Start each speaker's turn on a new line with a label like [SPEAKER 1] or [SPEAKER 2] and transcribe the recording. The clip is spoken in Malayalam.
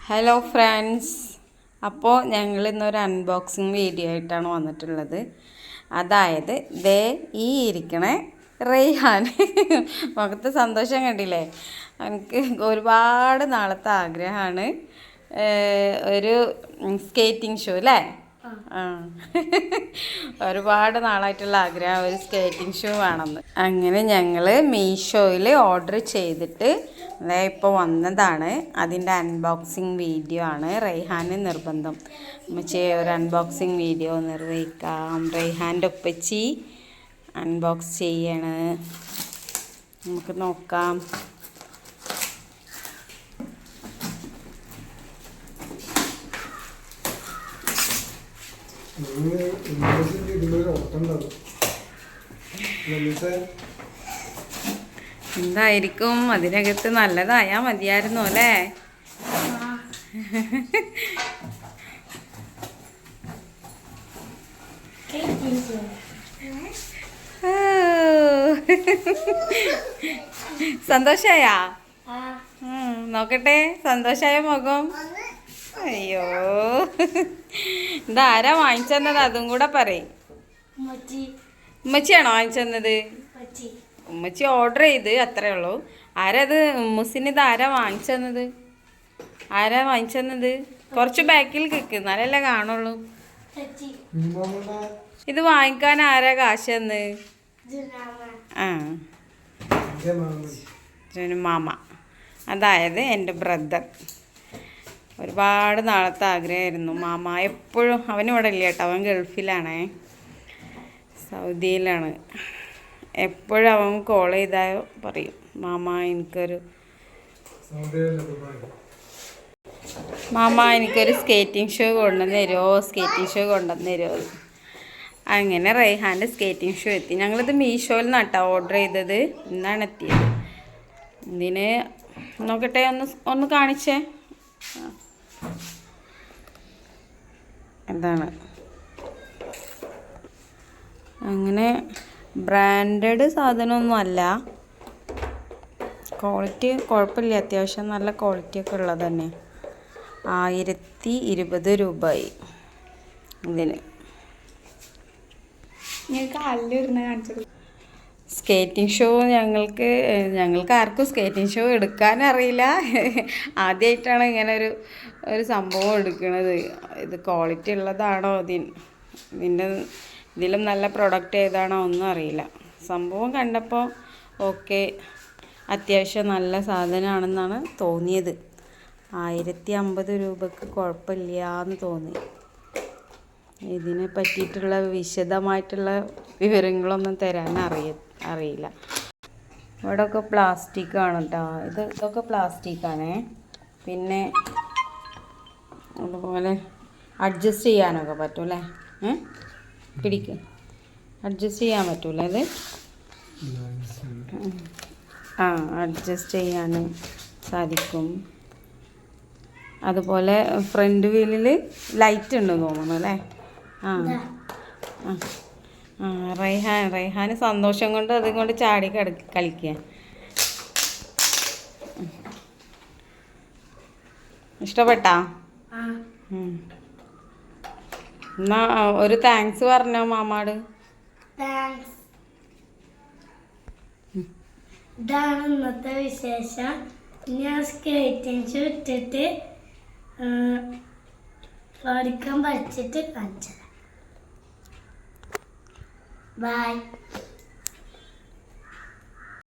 [SPEAKER 1] ഹലോ ഫ്രണ്ട്സ്, അപ്പോൾ ഞങ്ങൾ ഇന്നൊരു അൺബോക്സിങ് വീഡിയോ ആയിട്ടാണ് വന്നിട്ടുള്ളത്. അതായത് ഈ ഇരിക്കണ റെയ്ഹാൻ മുഖത്ത് സന്തോഷം കണ്ടില്ലേ? എനിക്ക് ഒരുപാട് നാളത്തെ ആഗ്രഹമാണ് ഒരു സ്കേറ്റിംഗ് ഷൂ അല്ലേ? ഒരുപാട് നാളായിട്ടുള്ള ആഗ്രഹം ഒരു സ്കേറ്റിംഗ് ഷൂ വേണമെന്ന്. അങ്ങനെ ഞങ്ങൾ മീഷോയിൽ ഓർഡർ ചെയ്തിട്ട് ഇപ്പോൾ വന്നതാണ്. അതിൻ്റെ അൺബോക്സിങ് വീഡിയോ ആണ്. റെയ്ഹാന് നിർബന്ധം ഒരു അൺബോക്സിങ് വീഡിയോ നിർവഹിക്കാം. റെയ്ഹാൻ്റെ ഉപ്പച്ചി അൺബോക്സ് ചെയ്യണ്. നമുക്ക് നോക്കാം. എന്തായിരിക്കും അതിനകത്ത്? നല്ലതായാ മതിയായിരുന്നു അല്ലേ? സന്തോഷായാ? നോക്കട്ടെ, സന്തോഷായ മുഖം. അയ്യോ, ഇതാരാ വാങ്ങിച്ചെന്നത്? അതും കൂടെ പറയും. ഉമ്മച്ചിയാണോ വാങ്ങിച്ചെന്നത്? ഉമ്മച്ചി ഓർഡർ ചെയ്ത്, അത്രേ ഉള്ളൂ. ആരത്? മുസിനിത് ആരാ വാങ്ങിച്ചെന്നത്? ആരാ വാങ്ങിച്ചെന്നത്? കുറച്ച് ബാക്കിൽ കിക്ക്, എന്നാലല്ലേ കാണുള്ളൂ. ഇത് വാങ്ങിക്കാൻ ആരാ കാശ് തന്ന്? മാമ, അതായത് എൻ്റെ ബ്രദർ. ഒരുപാട് നാളത്തെ ആഗ്രഹമായിരുന്നു. മാമ എപ്പോഴും, അവനിവിടെ ഇല്ല കേട്ടോ, അവൻ ഗൾഫിലാണേ, സൗദിയിലാണ്. എപ്പോഴും അവൻ കോൾ ചെയ്താൽ പറയും, എനിക്കൊരു സ്കേറ്റിംഗ് ഷൂ കൊണ്ടുവന്ന് തരുമോ. അങ്ങനെ റെയ്ഹാൻ്റെ സ്കേറ്റിംഗ് ഷൂ എത്തി. ഞങ്ങളിത് മീഷോയിൽ നിന്നാട്ടോ ഓർഡർ ചെയ്തത്. ഇന്നാണ് എത്തിയത്. ഇതിന് നോക്കട്ടെ, ഒന്ന് കാണിച്ചേ. എന്താണ് അങ്ങനെ ബ്രാൻഡഡ് സാധനമൊന്നും അല്ല. ക്വാളിറ്റി കുഴപ്പമില്ല, അത്യാവശ്യം നല്ല ക്വാളിറ്റിയൊക്കെ ഉള്ളത് തന്നെ. 1020 രൂപയായി ഇതിന്. സ്കേറ്റിംഗ് ഷൂ ഞങ്ങൾക്ക് ആർക്കും സ്കേറ്റിംഗ് ഷൂ എടുക്കാനറിയില്ല. ആദ്യമായിട്ടാണ് ഇങ്ങനെ ഒരു സംഭവം എടുക്കുന്നത്. ഇത് ക്വാളിറ്റി ഉള്ളതാണോ, ഇതിലും നല്ല പ്രൊഡക്റ്റ് ഏതാണോ ഒന്നും അറിയില്ല. സംഭവം കണ്ടപ്പോൾ ഓക്കെ, അത്യാവശ്യം നല്ല സാധനമാണെന്നാണ് തോന്നിയത്. 1050 രൂപക്ക് കുഴപ്പമില്ല എന്ന് തോന്നി. ഇതിനെ പറ്റിയിട്ടുള്ള വിശദമായിട്ടുള്ള വിവരങ്ങളൊന്നും തരാൻ അറിയില്ല. ഇവിടെയൊക്കെ പ്ലാസ്റ്റിക്കാണ് കേട്ടോ. ഇതൊക്കെ പ്ലാസ്റ്റിക്കാണേ. പിന്നെ അതുപോലെ അഡ്ജസ്റ്റ് ചെയ്യാനൊക്കെ പറ്റും അല്ലേ? പിടിക്ക്, അഡ്ജസ്റ്റ് ചെയ്യാൻ പറ്റൂല ഇത്. അഡ്ജസ്റ്റ് ചെയ്യാനും സാധിക്കും. അതുപോലെ ഫ്രണ്ട് വീലിൽ ലൈറ്റ് ഉണ്ടെന്ന് തോന്നുന്നു അല്ലേ? റെയ്ഹാന് സന്തോഷം കൊണ്ട് അതുകൊണ്ട് ചാടി കളിക്കുക. ഇഷ്ടപ്പെട്ടാ? എന്നാ ഒരു താങ്ക്സ് പറഞ്ഞോ മാമാട്.
[SPEAKER 2] ഇതാണ് ഇന്നത്തെ വിശേഷം. ഞാൻ സ്കേറ്റിംഗ് ഷൂ ഇട്ടിട്ട് പഠിക്കാൻ പഠിച്ചിട്ട് കാണിച്ചത്. ബൈ.